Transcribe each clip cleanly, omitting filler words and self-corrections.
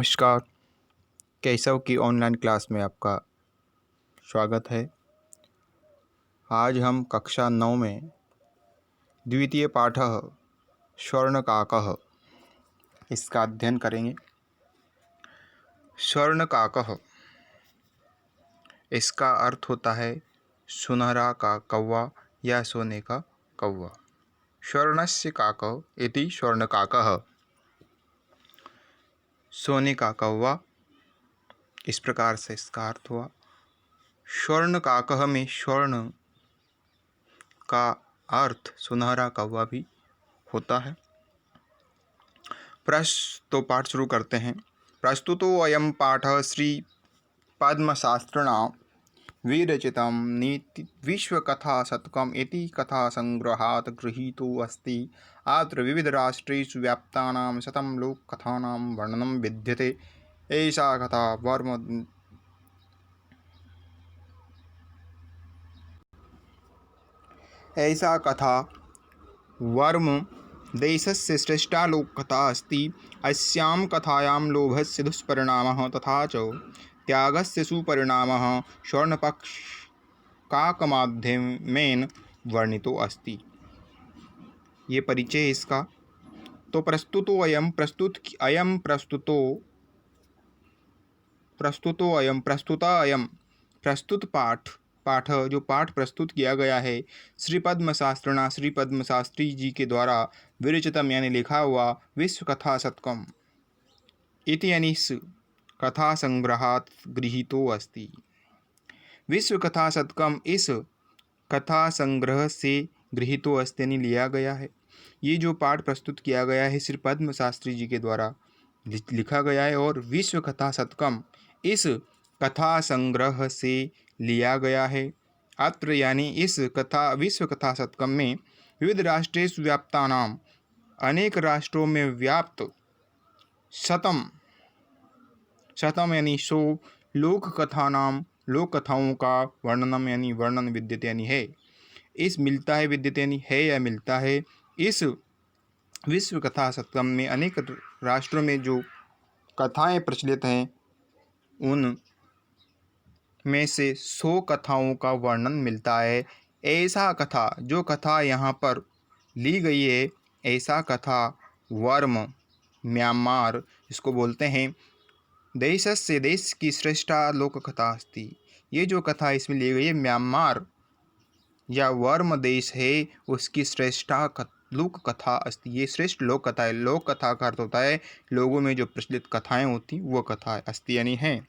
नमस्कार। केशव की online class में आपका स्वागत है। आज हम कक्षा 9 में द्वितीय पाठः स्वर्णकाकः इसका अध्ययन करेंगे। स्वर्णकाकः इसका अर्थ होता है सुनहरा का कौवा या सोने का कौवा। स्वर्णस्य काकः इति स्वर्णकाकः, सोने का कौवा, इस प्रकार से इसका अर्थ हुआ। स्वर्णकाकः में स्वर्ण का अर्थ सुनहरा कौवा भी होता है। तो पाठ शुरू करते हैं। प्रस्तुतो अयं पाठः श्री पद्मशास्त्रिणा विरचितं नीति विश्वकथाशतकम् इति कथासंग्रहात् गृहीतो अस्ति। अत्र विविधराष्ट्रेषु व्याप्तानां शतं लोककथानां वर्णनं विद्यते। एषा कथा वर्म देशस्य श्रेष्ठा लोककथा अस्ति। अस्यां कथायां लोभस्य दुष्परिणामः तथा च त्यागस्य सुपरिणामः स्वर्णकाकमाध्यमेन वर्णितो अस्ति। ये परिचय है इसका। तो प्रस्तुतो अयं प्रस्तुत पाठ जो पाठ प्रस्तुत किया गया है श्री पद्म शास्त्री जी के द्वारा विरचितम यानी लिखा हुआ विश्व कथा शतकम इति यानी इस कथा संग्रहात् गृहीतो अस्ति। विश्व कथा शतकम इस कथा संग्रह से गृहीतो अस्ति यानी लिया गया है। ये जो पाठ प्रस्तुत किया गया है श्री पद्म शास्त्री जी के द्वारा लिखा गया है और विश्व कथा शतकम इस कथा संग्रह से लिया गया है। अत्र यानी इस विश्व कथा शतकम में विविध राष्ट्रेषु व्याप्तानाम अनेक राष्ट्रों में व्याप्त शतम यानी 100 लोक कथाओं का वर्णनम यानी वर्णन विद्यते यानी है। इस मिलता है विद्यते यानी है या मिलता है। इस विश्व कथा शतकम में अनेक राष्ट्रों में जो कथाएं प्रचलित हैं उन में से 100 कथाओं का वर्णन मिलता है। ऐसा कथा जो कथा यहाँ पर ली गई है, ऐसा कथा वर्म म्यांमार इसको बोलते हैं। देश की श्रेष्ठा लोक कथा अस्ति। ये जो कथा इसमें ली गई है म्यांमार या वर्म देश है उसकी श्रेष्ठा लोक कथा अस्ति। ये श्रेष्ठ लोक कथा है। लोक कथा का अर्थ होता है लोगों में जो प्रचलित कथाएं होती वो कथा अस्ति यानी है।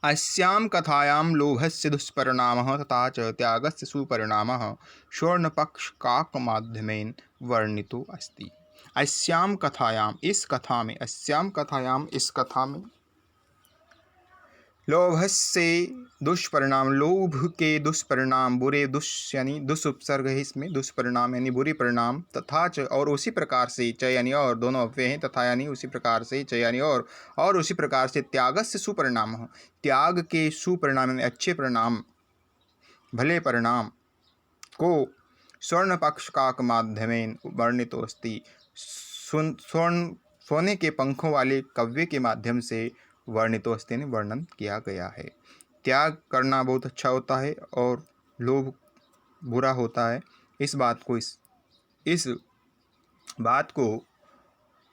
अस्यां कथायां लोभस्य दुष्परिणामः तथा च त्यागस्य सुपरिणामः स्वर्णपक्षकाकमाध्यमेन वर्णितो अस्ति। अस्यां कथायां इस कथा में लोभस्य दुष्परिणाम, लोभ के दुष्परिणाम, बुरे यानी दुष्उपसर्ग है इसमें, दुष्परिणाम यानी बुरे परिणाम, तथा च और उसी प्रकार से च यानी और दोनों अव्यय हैं, तथा यानी उसी प्रकार से च यानी और उसी प्रकार से त्यागस्य सुपरिणाम, त्याग के सुपरिणाम यानी अच्छे परिणाम, भले परिणाम को स्वर्णपक्षकाक माध्यमेन वर्णितो अस्ति। सोने के पंखों वाले कव्य के माध्यम से वर्णितो अस्ति ने वर्णन किया गया है। त्याग करना बहुत अच्छा होता है और लोभ बुरा होता है। इस बात को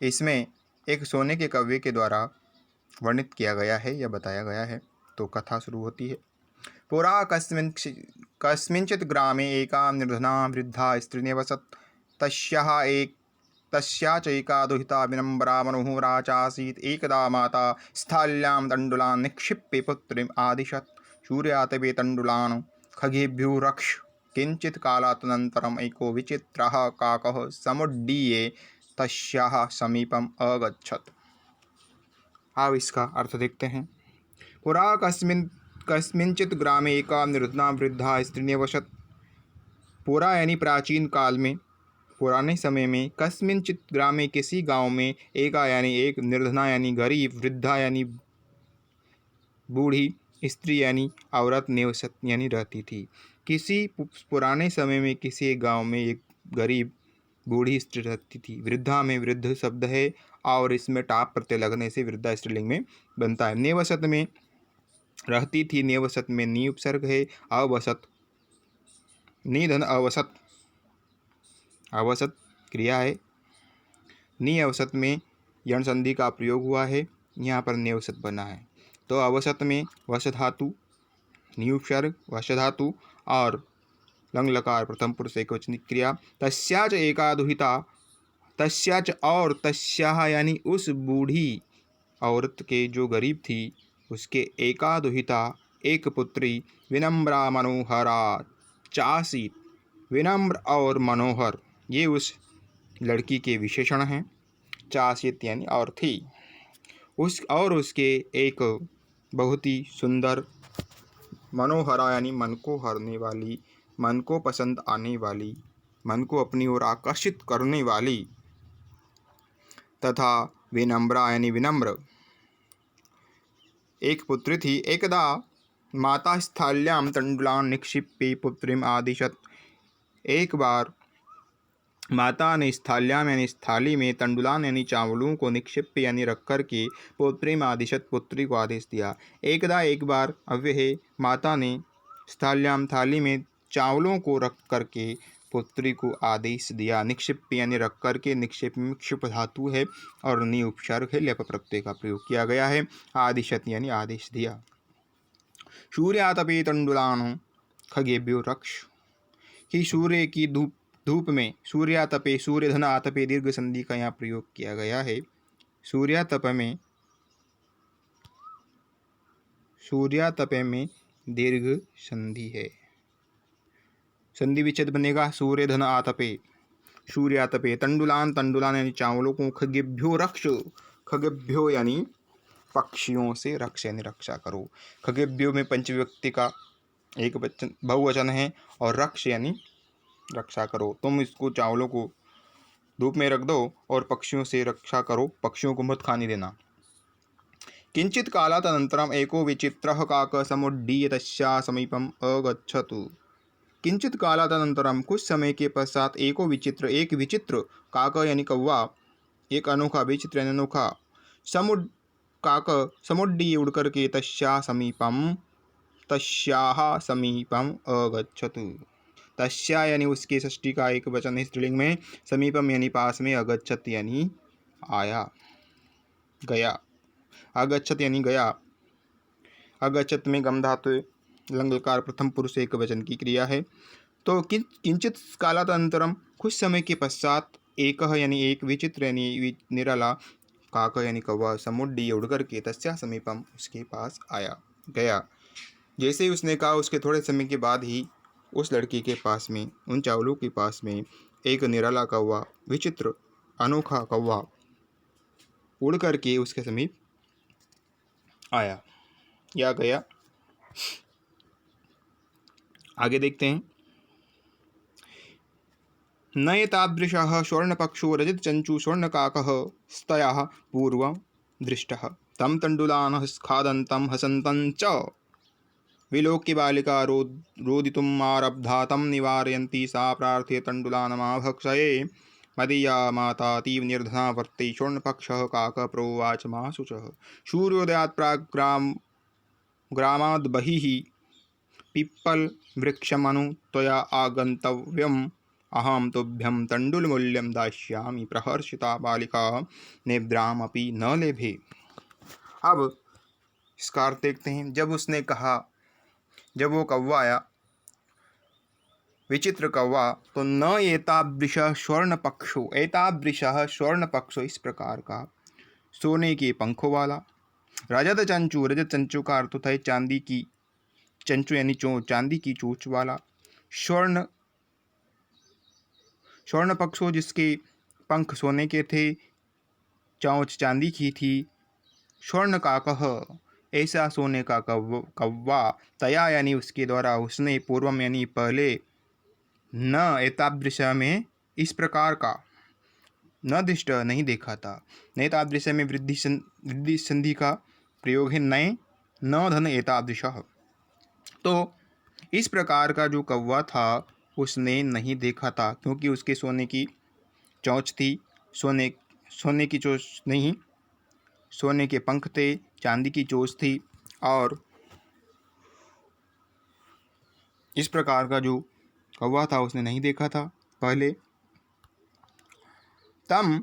इसमें एक सोने के कव्य के द्वारा वर्णित किया गया है या बताया गया है। तो कथा शुरू होती है। पुरा कस्मिंचित् ग्रामे एका निर्धना वृद्धा स्त्री निवसत्। तस्या चैका दुहिता विनम्बरा मनोहरा चासीत्। एकदा माता स्थाल्यां तण्डुलान् निक्षिप्य पुत्रीम् आदिशत्। सूर्यातपे तण्डुलान् खगेभ्यो रक्ष। किञ्चित् कालादनन्तरम् एको विचित्रः काकः समुड्डीय तस्याः समीपम् अगच्छत्। अब इसका अर्थ देखते हैं। पुरा कस्मिंचित् ग्रामे एका निर्धना वृद्धा स्त्री निवसत्। पुरा यानी प्राचीन काल में, पुराने समय में, कस्मिंचित ग्रामे किसी गांव में, एका यानी एक, निर्धना यानी गरीब, वृद्धा यानी बूढ़ी, स्त्री यानी औरत निवसत यानी रहती थी। किसी पुराने समय में किसी एक गांव में एक गरीब बूढ़ी स्त्री रहती थी। वृद्धा में वृद्ध शब्द है और इसमें टाप प्रत्यय लगने से वृद्धा स्त्रीलिंग में बनता है। नेवसत में रहती थी, नेवसत में नी उपसर्ग है। अवसत, निधन अवसत, अवसत क्रिया है। नी अवसत में यण संधि का प्रयोग हुआ है, यहाँ पर नेवसत बना है। तो अवसत में वश धातु, नी उपसर्ग, वश धातु और लंग लकार प्रथम पुरुष एकवचन क्रिया। तस्याच एकादुहिता, तस्याच और तस्याह यानी उस बूढ़ी औरत के जो गरीब थी उसके एकादुहिता एक पुत्री, विनम्रा मनोहरा चासीत। विनम्र और मनोहर ये उस लड़की के विशेषण हैं। चासीत यानी और थी, उस और उसके एक बहुत ही सुंदर, मनोहरा यानी मन को हरने वाली, मन को पसंद आने वाली, मन को अपनी ओर आकर्षित करने वाली, तथा विनम्रा यानी विनम्र एक पुत्री थी। एकदा माता स्थाल्यां तंडुलान् निक्षिप्य पुत्रीम आदिशत। एक बार माता ने स्थाल्याम यानी स्थाली में तंडुलान यानी चावलों को निक्षिप्य यानी रख कर के पुत्रीम आदिशत पुत्री को आदेश दिया। एकदा एक बार अव्यय है, माता ने स्थाल्याम थाली में चावलों को रख करके पुत्री को आदेश दिया। निक्षिप्य यानी रख करके, निक्षेप में क्षिप धातु है और नि उपसर्ग है, लेप प्रत्यय का प्रयोग किया गया है। आदिशत यानी आदेश दिया। सूर्यातपे तंडुलान खगेभ्यो रक्ष, कि सूर्य की धूप में, सूर्यातपे, सूर्य धन आतपे दीर्घ संधि का यहाँ प्रयोग किया गया है। सूर्यातप में, सूर्यातपे में दीर्घ संधि है, संधि विच्छेद बनेगा। सूर्य धन आतपे, सूर्यातपे तंडुलान, तंडुलान यानी चावलों को, खगेभ्यो रक्ष, खगेभ्यो यानी पक्षियों से, रक्ष यानी रक्षा करो। खगेभ्यो में पंचविभक्ति का एक वचन बहुवचन है और रक्ष यानी रक्षा करो। तुम इसको चावलों को धूप में रख दो और पक्षियों से रक्षा करो, पक्षियों को मत खाने देना। किंचित कालात् अनन्तरम् एको विचित्रः काकः समुड्डीय तस्याः समीपम् अगच्छत्। किंचित कालात् अनन्तरम, कुछ समय के पश्चात, एको विचित्र, एक विचित्र, काकः यानी कौवा, एक अनोखा, विचित्र यानी अनोखा, काकः समुड्डीय उड़ करके, तस्याः समीपम, तस्याः समीपम अगच्छत्। तस्या यानी उसके, षष्ठी का एक वचन है स्त्रीलिंग में, समीपम यानी पास में, अगच्छत यानी आया, गया। अगच्छत यानी गया। अगच्छत में गम धातु, लंगलकार प्रथम पुरुष एक वचन की क्रिया है। तो किंचित कालात् अनन्तरम, कुछ समय के पश्चात, एकः यानी एक, विचित्र यानी निराला, काकः यानी कौवा, समुड्डीय उड़ करके, तस्या समीपम उसके पास आया, गया। जैसे ही उसने कहा, उसके थोड़े समय के बाद ही उस लड़की के पास में, उन चावलों के पास में एक निराला कौवा, विचित्र अनोखा कौवा उड़ करके उसके समीप आया या गया। आगे देखते हैं। न एतादृशः स्वर्णपक्षो रजतचंचू स्वर्णकाकः स्तयः पूर्वं दृष्टः, तं तण्डुलान् खादन्तं हसन्तं च विलोक्य बालिका रोदितुम् आरब्धा। तं निवारयन्ती सा प्रार्थ्य तण्डुलानमाभक्षये। मदीया माता अतीव निर्धना वर्ते। स्वर्णपक्षः काकः प्रोवाच मा शुचः, सूर्योदयात् प्राक् ग्रामाद् बहिः पिप्पलवृक्षमनु त्वया आगन्तव्यम्। अहं तुभ्यं तण्डुलमूल्यं दास्यामि। प्रहर्षिता बालिका निद्रामपि न लेभे। अब इसका अर्थ देखते हैं। जब उसने कहा, जब वो कौवा आया, विचित्र कौवा, तो न एतादृशः स्वर्णपक्षो, एतादृशः स्वर्णपक्षो इस प्रकार का, सोने के पंखों वाला, रजत चंचू, रजत चंचू का अर्थ होता है चांदी की, चंचू यानी चोंच, चांदी की चोंच वाला। स्वर्ण पक्षो जिसके पंख सोने के थे, चोंच चांदी की थी। स्वर्ण काकः ऐसा सोने का कौवा, तया यानी उसके द्वारा, उसने, पूर्वम यानी पहले, न एतादृश में इस प्रकार का, न दृष्ट नहीं देखा था। नेतादृश में वृद्धि संधि का प्रयोग है, नए न धन एतादृश। तो इस प्रकार का जो कौवा था उसने नहीं देखा था, क्योंकि उसके सोने की चोंच थी, सोने सोने की चोंच नहीं, सोने के पंख थे, चांदी की चोंच थी, और इस प्रकार का जो कौवा था उसने नहीं देखा था पहले। तम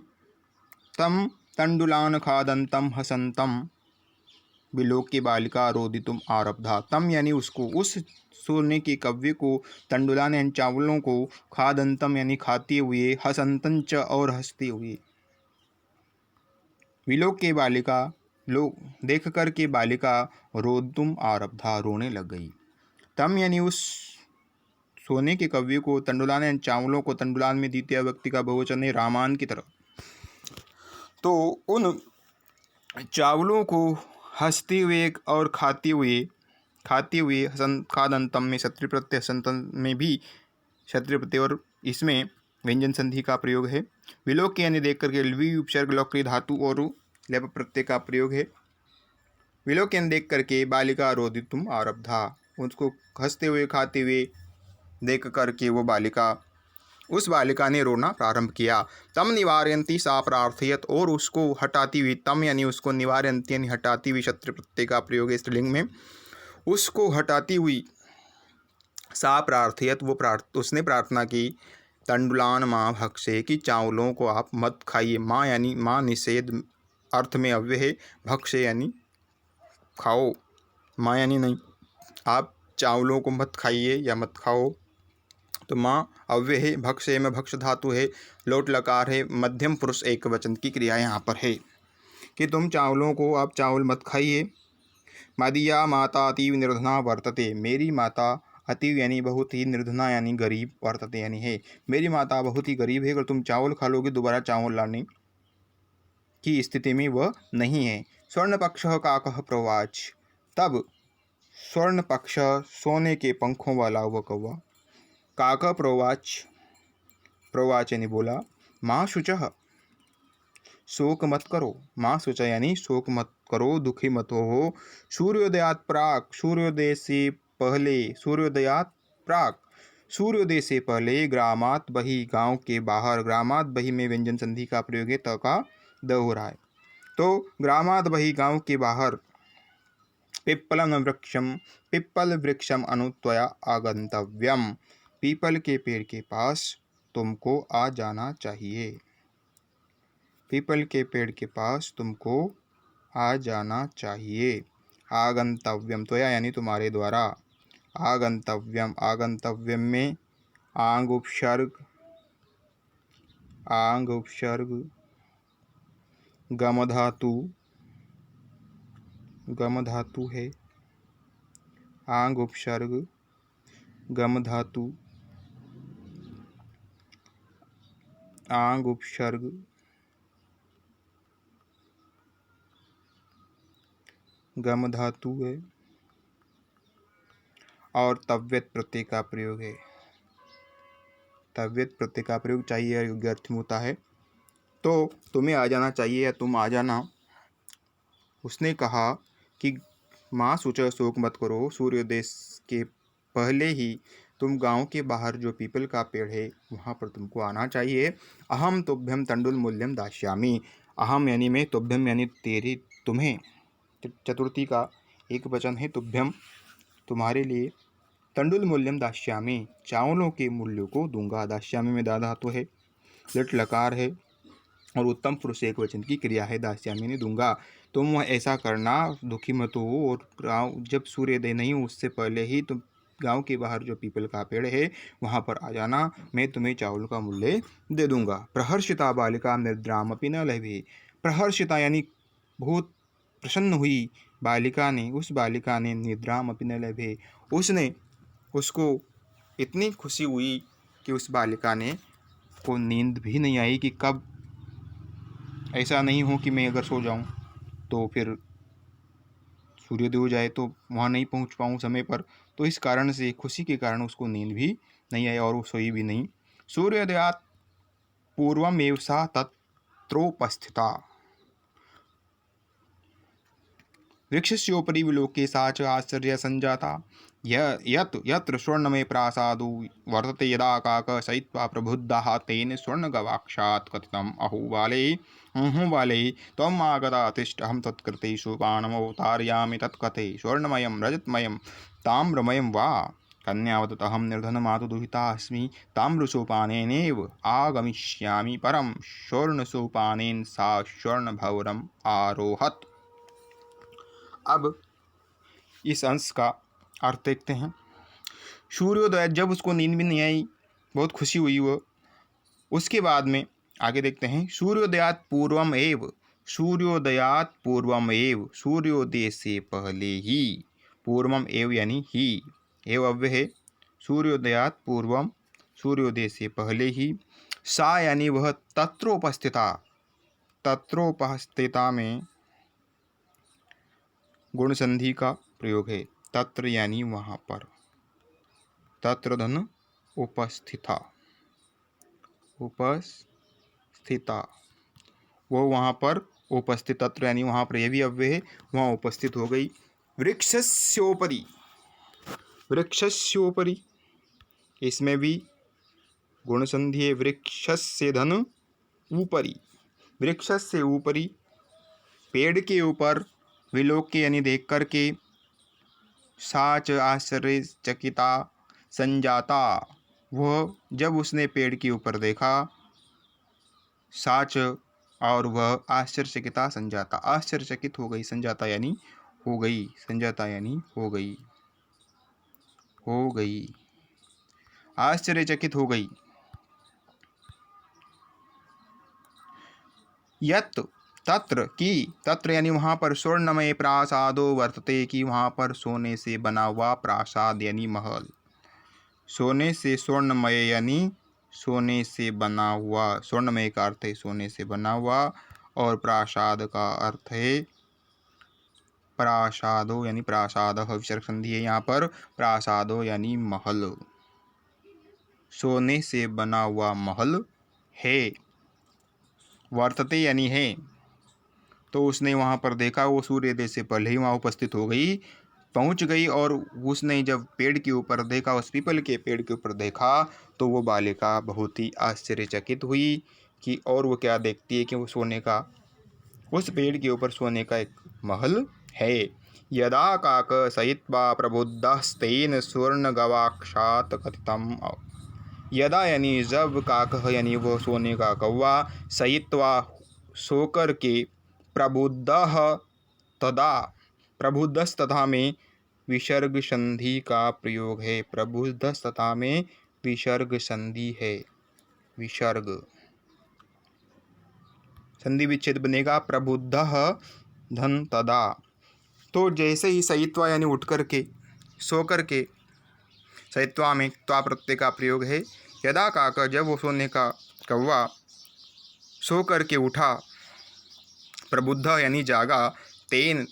तम तंडुलान खादंतम हसंतम विलोक्य बालिका रोदितुम आरब्धा। तम यानी उसको, उस सोने के कव्य को, तंडुलान यानी चावलों को, खादंतम यानी खाते हुए, हसंतंच और हंसते हुए, विलोक्य बालिका लोग देख कर के बालिका रोदितुम आरब्धा रोने लग गई। तम यानी उस सोने के कव्य को, तंडुलान यानी चावलों को, तंडुलान में द्वितीय व्यक्ति का बहुवचन है रामान की तरह, तो उन चावलों को हंसते हुए और खाते हुए खादंतम में क्षत्रिय प्रत्यय, हसंतम में भी क्षत्रिय प्रत्यय और इसमें व्यंजन संधि का प्रयोग है। विलोक यानी देख करके लवी उपसर्ग लौक्य धातु और लेप प्रत्यय का प्रयोग है। विलोक यानी देख करके बालिका रोदितुम आरब्धा, उसको हंसते हुए खाते हुए देख करके वो बालिका, उस बालिका ने रोना प्रारंभ किया। तम निवारयंती सा प्रार्थयत, और उसको हटाती हुई, तम यानी उसको, निवारयंती यानी हटाती हुई, क्षत्रिय प्रत्यय का प्रयोग है स्त्रीलिंग में, उसको हटाती हुई, सा प्रार्थयत उसने प्रार्थना की, तंडुलान माँ भक्से, कि चावलों को आप मत खाइए। माँ यानी माँ निषेध अर्थ में अव्यय है, भक्से यानी खाओ, माँ यानी नहीं, आप चावलों को मत खाइए या मत खाओ, तो माँ अव्यय है, भक्ष्य में भक्ष धातु है, लोट लकार है, मध्यम पुरुष एक वचन की क्रिया यहाँ पर है कि तुम चावलों को, आप चावल मत खाइए। मदीया माता अतीव निर्धना वर्तते, मेरी माता अतीव यानी बहुत ही, निर्धना यानी गरीब, वर्तते यानी है, मेरी माता बहुत ही गरीब है, अगर तुम चावल खा लोगे दोबारा चावल लाने की स्थिति में वह नहीं है। स्वर्ण पक्ष काकः प्रवाच, तब स्वर्ण पक्ष सोने के पंखों वाला वह कौवा, काका प्रवाच यानी बोला, माँ शुचः शोक मत करो, माँ शुच यानी शोक मत करो, दुखी मत हो, सूर्योदयात प्राक, सूर्योदय से पहले, सूर्योदयात प्राक, सूर्योदय से पहले, ग्रामात बही, गांव के बाहर, ग्रामात बही में व्यंजन संधि का प्रयोग है, त का द हो रहा है, तो ग्रामात बही गांव के बाहर, पिप्पलम वृक्षम, पिप्पल वृक्षम अनुत्वया आगंतव्यम, पीपल के पेड़ के पास तुमको आ जाना चाहिए, पीपल के पेड़ के पास तुमको आ जाना चाहिए। आगंतव्यम, त्वया यानी तुम्हारे द्वारा, आगंतव्यम, आगंतव्यम में आंग उपसर्ग, आंग उपसर्ग, गम धातु है, आंग उपसर्ग गम धातु, आंग उपसर्ग गम धातु है, और तव्यत प्रत्यय का प्रयोग है, तव्यत प्रत्यय का प्रयोग चाहिए योग्य अर्थ में होता है, तो तुम्हें आ जाना चाहिए या तुम आ जाना। उसने कहा कि माँ शुच, शोक मत करो, सूर्योदय के पहले ही तुम गांव के बाहर जो पीपल का पेड़ है वहाँ पर तुमको आना चाहिए। अहम तुभ्यम तंडुल मूल्यम दास्यामि, अहम यानी मैं, तुभ्यम यानी तेरे, तुम्हें, चतुर्थी का एक वचन है, तुभ्यम तुम्हारे लिए, तंडुल मूल्यम दास्यामि चावलों के मूल्य को दूंगा, दास्यामि में दा धातु है, लट लकार है, और उत्तम पुरुष एक वचन की क्रिया है, दास्यामि ने दूंगा, तुम ऐसा करना, दुखी मत हो, और गाँव जब सूर्योदय नहीं हो उससे पहले ही तुम गांव के बाहर जो पीपल का पेड़ है वहाँ पर आ जाना, मैं तुम्हें चावल का मूल्य दे दूंगा। प्रहर्षिता बालिका निद्रामपि न लभे, प्रहर्षिता यानी बहुत प्रसन्न हुई बालिका ने, उस बालिका ने, निद्रामपि न लभे, उसने, उसको इतनी खुशी हुई कि उस बालिका ने को नींद भी नहीं आई, कि कब ऐसा नहीं हो कि मैं अगर सो जाऊं तो फिर सूर्योदय हो जाए तो वहाँ नहीं पहुँच पाऊँ समय पर, तो इस कारण से, खुशी के कारण उसको नींद भी नहीं आई और वो सोई भी नहीं। सूर्योदयात पूर्वमेव सा तत्रोपस्थिता, वृक्षस्योपरि विलोके सा च आश्चर्य संजाता, यत् यत्र स्वर्णमय प्रासादो वर्तते यदा काकः शयित्वा प्रबुद्धः तेन स्वर्णगवाक्षात् कथितम् अहो बाले त्वम् आगता तिष्ठ अहं तत्कृते सोपानमवतारयामि तत्कथे स्वर्णमयं रजतमयं ताम्रमयं वा कन्यावदत् अहं निर्धनमातु दुहिता अस्मि ताम्रसोपानेनैव आगमिष्यामि परं स्वर्णसोपानेन सा स्वर्णभवनम् आरोहत। अब इस अंश का अर्थ देखते हैं। सूर्योदय, जब उसको नींद भी नहीं आई, बहुत खुशी हुई वो। उसके बाद में आगे देखते हैं, सूर्योदयात पूर्वम एव, सूर्योदयात पूर्वम एव, सूर्योदय से पहले ही, पूर्वम एव यानी ही, एव अव्यय है, सूर्योदयात पूर्वम, सूर्योदय से पहले ही, सा यानी वह, तत्रोपस्थिता, तत्रोपस्थिता में गुण संधि का प्रयोग है। तत्र यानी वहाँ पर, तत्र धन उपस्थिता, उपस्थिता, वो वहाँ पर उपस्थित, तत्र यानी वहाँ पर, यह भी अव्यय है, वहाँ उपस्थित हो गई। वृक्षस्योपरि, वृक्षस्योपरि, इसमें भी गुण संधि है। वृक्षस्य धन ऊपरी, वृक्षस्य ऊपरी, पेड़ के ऊपर, विलोक्य यानी देख करके, साच आश्चर्यचकिता संजाता, वह जब उसने पेड़ के ऊपर देखा, साच और वह आश्चर्यचकिता संजाता, आश्चर्यचकित हो गई, संजाता यानी हो गई, संजाता यानी हो गई, हो गई, आश्चर्यचकित हो गई। यत् तत्र की, तत्र यानी वहाँ पर, स्वर्णमय प्रासादो वर्तते कि वहाँ पर सोने से बना हुआ प्रासाद यानी महल, सोने से, स्वर्णमय यानी सोने से बना हुआ, स्वर्णमय का अर्थ है सोने से बना हुआ, और प्रासाद का अर्थ है प्रासादो यानी प्रासाद, विसर्ग संधि है यहाँ पर, प्रासादो यानी महल, सोने से बना हुआ महल है, वर्तते यानी है, तो उसने वहाँ पर देखा, वो सूर्योदय से पहले ही वहाँ उपस्थित हो गई, पहुँच गई, और उसने जब पेड़ के ऊपर देखा, उस पीपल के पेड़ के ऊपर देखा, तो वो बालिका बहुत ही आश्चर्यचकित हुई कि, और वो क्या देखती है कि वो सोने का, उस पेड़ के ऊपर सोने का एक महल है। यदा काक सहित्वा प्रबुद्धस्तेन स्वर्ण गवाक्षात कथितम, यदा यानी जब, काक यानी वो सोने का कौवा, सहित्वा सोकर के, प्रबुद्ध तदा, प्रबुद्धस्तथा में विसर्ग संधि का प्रयोग है, प्रबुद्धस्तथा में विसर्ग संधि है, विसर्ग संधि विच्छेद बनेगा, प्रबुद्ध धन तदा, तो जैसे ही सहित्वा यानी उठ करके, सो करके, सहित्वा में त्वा प्रत्यय का प्रयोग है। यदा काक, जब वो सोने का कौवा सो करके उठा, प्रबुद्ध यानी जागा, तेन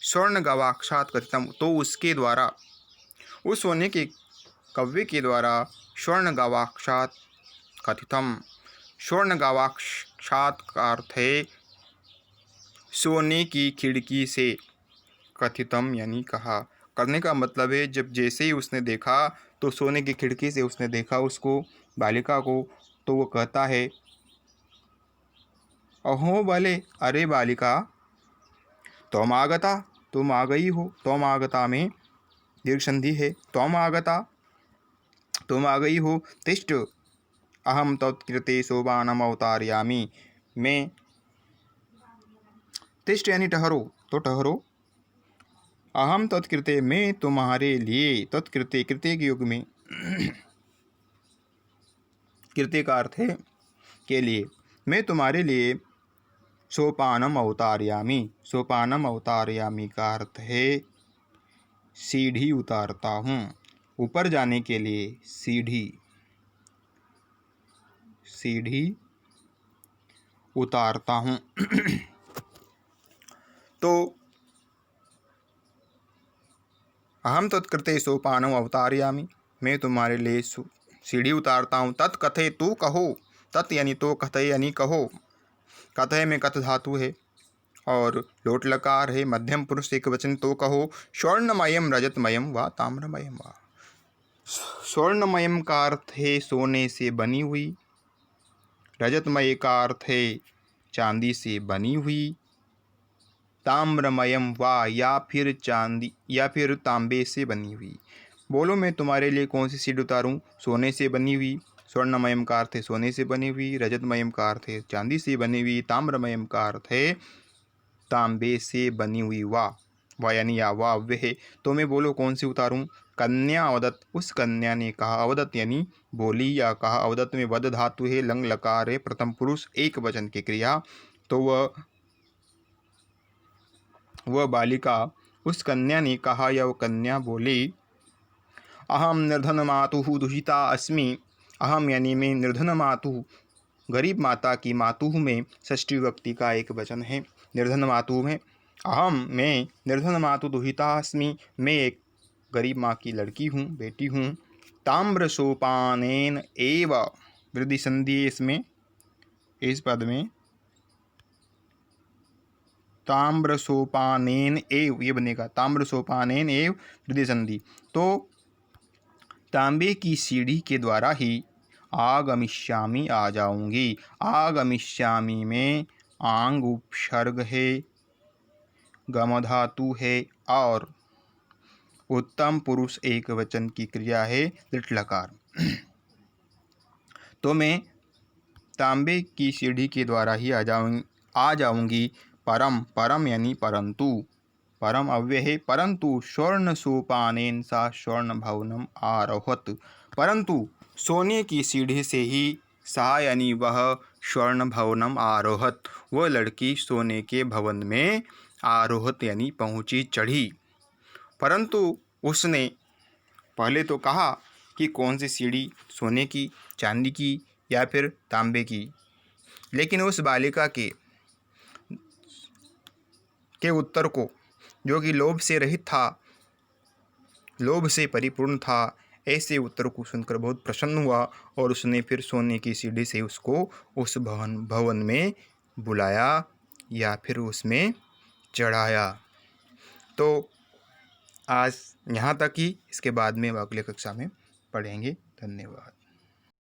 स्वर्ण गवाक्षात कथितम, तो उसके द्वारा, उस सोने के कौवे के द्वारा, स्वर्ण गवाक्षात कथितम, स्वर्ण गवाक्षात का अर्थ है सोने की खिड़की से, कथितम यानी कहा, करने का मतलब है, जब जैसे ही उसने देखा, तो सोने की खिड़की से उसने देखा उसको, बालिका को, तो वो कहता है, अहो बाले, अरे बालिका, त्वम आगता, तुम आ गई हो, त्वम आगता में दीर्घ संधि है, त्वम आगता, तुम आ गई हो, तिष्ठ अहम तत्कृते सोपानम अवतारयामि, मैं, तिष्ठ यानी ठहरो, तो ठहरो, अहम तत्कृते, मैं तुम्हारे लिए, तत्कृते, कृत्य के युग में, कृत्य का अर्थ है के लिए, मैं तुम्हारे लिए, सोपानम अवतारयामि, सोपानम अवतारयामि का अर्थ है सीढ़ी उतारता हूँ, ऊपर जाने के लिए सीढ़ी, सीढ़ी उतारता हूँ। तो अहम तत्कृते सोपानम अवतारयामि, मैं तुम्हारे लिए सीढ़ी उतारता हूँ, तत्कथे, तू कहो, तत् यानी तो, कथे यानी कहो, कथे में कथ धातु है, और लोट लकार है मध्यम पुरुष एक वचन, तो कहो स्वर्णमयम रजतमयम व ताम्रमयम व। स्वर्णमयम का अर्थ है सोने से बनी हुई, रजतमय का अर्थ है चांदी से बनी हुई, ताम्रमयम वा या फिर चांदी या फिर तांबे से बनी हुई। बोलो मैं तुम्हारे लिए कौन सी सीढ़ी उतारूं? सोने से बनी हुई, स्वर्णमयम का अर्थ है सोने से बनी हुई, रजतमयम का अर्थ है चांदी से बनी हुई, ताम्रमयम का अर्थ है तांबे से बनी हुई। वाह यानी या वाह वे है। तो मैं बोलो कौन सी उतारूं? कन्या अवदत, उस कन्या ने कहा, अवदत यानी बोली या कहा। अवदत में वद धातु है, लंग लकार है, प्रथम पुरुष एक वचन की क्रिया। तो वह बालिका, उस कन्या ने कहा या वह कन्या बोली, अहम निर्धन मातुः दुहिता अस्मि। अहम यानी मैं, निर्धन मातुः गरीब माता की, मातुः में षष्ठी विभक्ति का एक वचन है, निर्धन मातुः में। अहम मैं, निर्धन मातु दुहिता अस्मि, मैं एक गरीब माँ की लड़की हूँ, बेटी हूँ। ताम्र सोपानेन एव, वृद्धि संधि है इसमें, इस पद में ताम्र सोपानेन एव ये बनेगा, ताम्र सोपानेन एव वृद्धि संधि। तो तांबे की सीढ़ी के द्वारा ही आगमिष्यामि आ जाऊंगी। आगमिष्यामि में आंग उपसर्ग है, गम धातु है और उत्तम पुरुष एक वचन की क्रिया है लिट लकार। तो मैं तांबे की सीढ़ी के द्वारा ही आ जाऊंगी। परम, परम यानी परंतु, परम अव्यय है, परंतु स्वर्ण सोपानेन सा स्वर्ण भवनम आरोहत। परंतु सोने की सीढ़ी से ही सा यानी वह स्वर्ण भवनम आरोहत, वह लड़की सोने के भवन में आरोहत यानी पहुंची, चढ़ी। परंतु उसने पहले तो कहा कि कौन सी सीढ़ी, सोने की, चांदी की या फिर तांबे की, लेकिन उस बालिका के उत्तर को, जो कि लोभ से रहित था, लोभ से परिपूर्ण था, ऐसे उत्तर को सुनकर बहुत प्रसन्न हुआ और उसने फिर सोने की सीढ़ी से उसको उस भवन में बुलाया या फिर उसमें चढ़ाया। तो आज यहाँ तक ही, इसके बाद में अगले कक्षा में पढ़ेंगे। धन्यवाद।